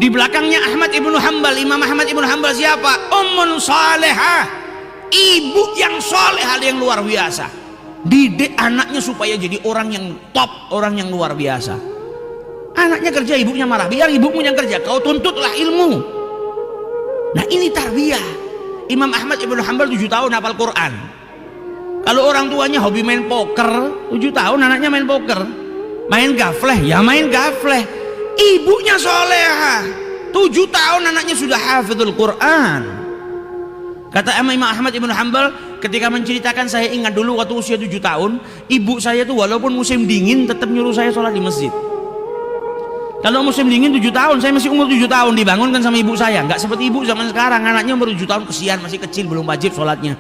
Di belakangnya Ahmad ibnu Hambal. Imam Ahmad ibnu Hambal siapa? Ummun salihah, ibu yang salihah, yang luar biasa. Didik anaknya supaya jadi orang yang top, orang yang luar biasa. Anaknya kerja, ibunya marah. Biar ibumu yang kerja, kau tuntutlah ilmu. Nah ini tarbiyah. Imam Ahmad ibnu Hambal 7 tahun hafal Quran. Kalau orang tuanya hobi main poker, 7 tahun anaknya main poker. Main gafleh, ya main gafleh. Ibunya solehah, 7 tahun anaknya sudah hafizul Quran. Kata Imam Ahmad ibnu Hambal, ketika menceritakan, saya ingat dulu waktu usia 7 tahun, ibu saya tuh walaupun musim dingin tetap nyuruh saya sholat di masjid. Kalau musim dingin 7 tahun, saya masih umur 7 tahun dibangunkan sama ibu saya. Nggak seperti ibu zaman sekarang, anaknya umur 7 tahun kesian, masih kecil, belum wajib sholatnya.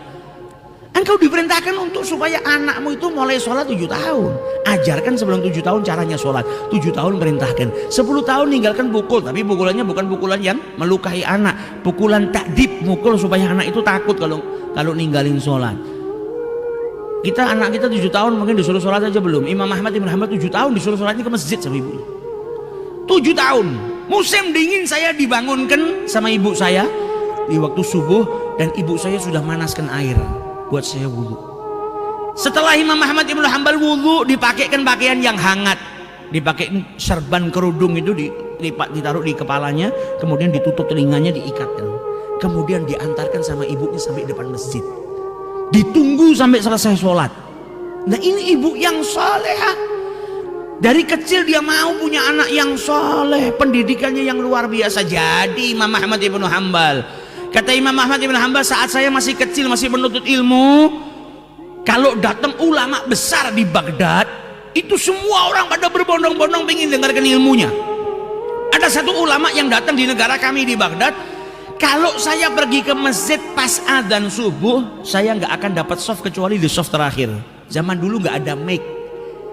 Engkau diperintahkan untuk supaya anakmu itu mulai sholat 7 tahun. Ajarkan sebelum 7 tahun caranya sholat. 7 tahun perintahkan. 10 tahun ninggalkan pukul, tapi pukulannya bukan pukulan yang melukai anak. Pukulan takdib, mukul supaya anak itu takut kalau ninggalin sholat. Anak kita 7 tahun mungkin disuruh sholat aja belum. Imam Ahmad ibn Hanbal 7 tahun disuruh sholatnya ke masjid sama ibunya. 7 tahun. Musim dingin saya dibangunkan sama ibu saya di waktu subuh, dan ibu saya sudah manaskan air buat saya wudhu. Setelah Imam Ahmad ibn Hanbal wudhu, dipakaikan pakaian yang hangat, dipakaikan serban kerudung itu ditaruh di kepalanya, kemudian ditutup telinganya, diikatkan, kemudian diantarkan sama ibunya sampai depan masjid, ditunggu sampai selesai sholat. Nah ini ibu yang salehah. Dari kecil dia mau punya anak yang soleh, pendidikannya yang luar biasa. Jadi Imam Ahmad ibn Hanbal, kata Imam Ahmad ibn Hanbal, saat saya masih kecil, masih menuntut ilmu, kalau datang ulama besar di Baghdad, itu semua orang pada berbondong-bondong ingin dengarkan ilmunya. Ada satu ulama yang datang di negara kami di Baghdad, kalau saya pergi ke masjid pas adzan subuh, saya nggak akan dapat soft kecuali di soft terakhir. Zaman dulu nggak ada mic.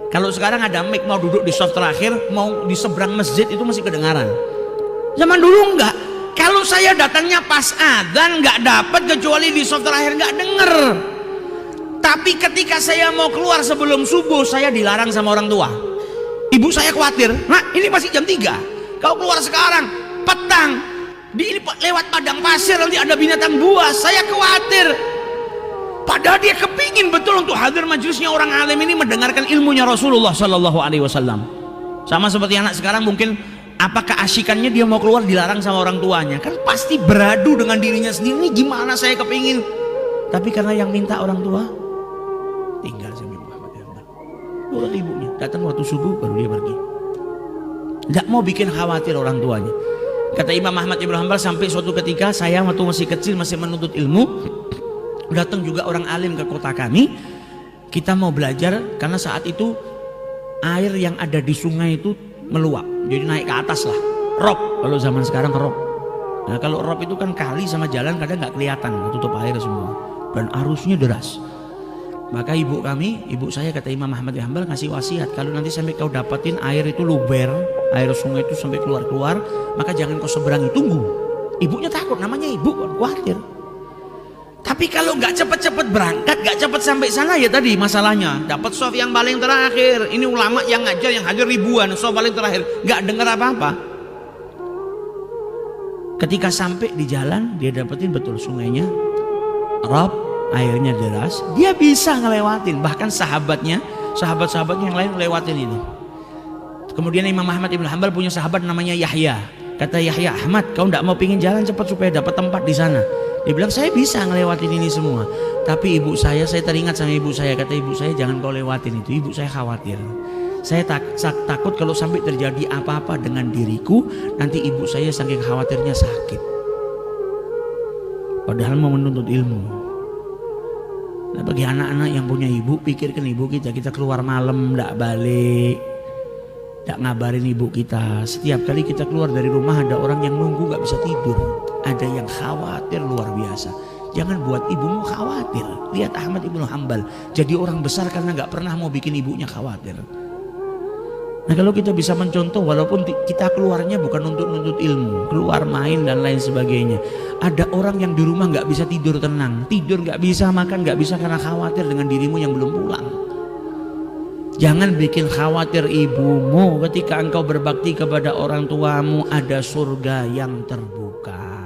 Kalau sekarang ada mic, mau duduk di soft terakhir, mau di seberang masjid itu masih kedengaran. Zaman dulu enggak. Kalau saya datangnya pas adzan nggak dapat kecuali di soft terakhir, nggak denger. Tapi ketika saya mau keluar sebelum subuh, saya dilarang sama orang tua. Ibu saya khawatir, nah ini masih jam 3, kau keluar sekarang petang, lewat padang pasir nanti ada binatang buas. Saya khawatir. Padahal dia kepingin betul untuk hadir majelisnya orang alim ini, mendengarkan ilmunya Rasulullah Sallallahu Alaihi Wasallam. Sama seperti anak sekarang, mungkin apa keasikannya dia mau keluar dilarang sama orang tuanya, kan pasti beradu dengan dirinya sendiri, ini gimana saya kepingin, tapi karena yang minta orang tua, tinggal sama Muhammad nurut ibunya. Datang waktu subuh baru dia pergi, nggak mau bikin khawatir orang tuanya. Kata Imam Ahmad ibn Hanbal, sampai suatu ketika saya waktu masih kecil, masih menuntut ilmu, datang juga orang alim ke kota kami, kita mau belajar, karena saat itu air yang ada di sungai itu meluap, jadi naik ke atas lah, rob, kalau zaman sekarang rob. Nah kalau rob itu kan kali sama jalan kadang nggak kelihatan, tutup air semua, dan arusnya deras. Maka ibu saya kata Imam Ahmad bin Hanbal ngasih wasiat, kalau nanti sampai kau dapatin air itu luber, air sungai itu sampai keluar, maka jangan kau seberangi, tunggu. Ibunya takut, namanya ibu kan khawatir. Tapi kalau nggak cepet-cepet berangkat, nggak cepet sampai sana, ya tadi masalahnya dapat soft yang paling terakhir. Ini ulama yang ngajar yang hadir ribuan, soft paling terakhir, nggak dengar apa-apa. Ketika sampai di jalan, dia dapetin betul sungainya rob, airnya deras, dia bisa ngelewatin. Bahkan sahabatnya yang lain lewatin itu. Kemudian Imam Ahmad ibn Hanbal punya sahabat namanya Yahya. Kata Yahya, Ahmad, kau nggak mau pingin jalan cepat supaya dapat tempat di sana? Dia bilang, saya bisa ngelewatin ini semua, tapi saya teringat sama ibu saya. Kata ibu saya, jangan kau lewatin itu, ibu saya khawatir. Saya takut kalau sampai terjadi apa-apa dengan diriku, nanti ibu saya saking khawatirnya sakit. Padahal mau menuntut ilmu. Nah, bagi anak-anak yang punya ibu, pikirkan ibu kita keluar malam nggak balik, nggak ngabarin ibu kita. Setiap kali kita keluar dari rumah ada orang yang nunggu nggak bisa tidur, ada yang khawatir luar biasa. Jangan buat ibumu khawatir. Lihat Ahmad ibn Hanbal jadi orang besar karena nggak pernah mau bikin ibunya khawatir. Nah kalau kita bisa mencontoh, walaupun kita keluarnya bukan untuk nuntut ilmu, keluar main dan lain sebagainya, ada orang yang di rumah nggak bisa tidur tenang, tidur nggak bisa, makan nggak bisa karena khawatir dengan dirimu yang belum pulang. Jangan bikin khawatir ibumu ketika engkau berbakti kepada orang tuamu, ada surga yang terbuka.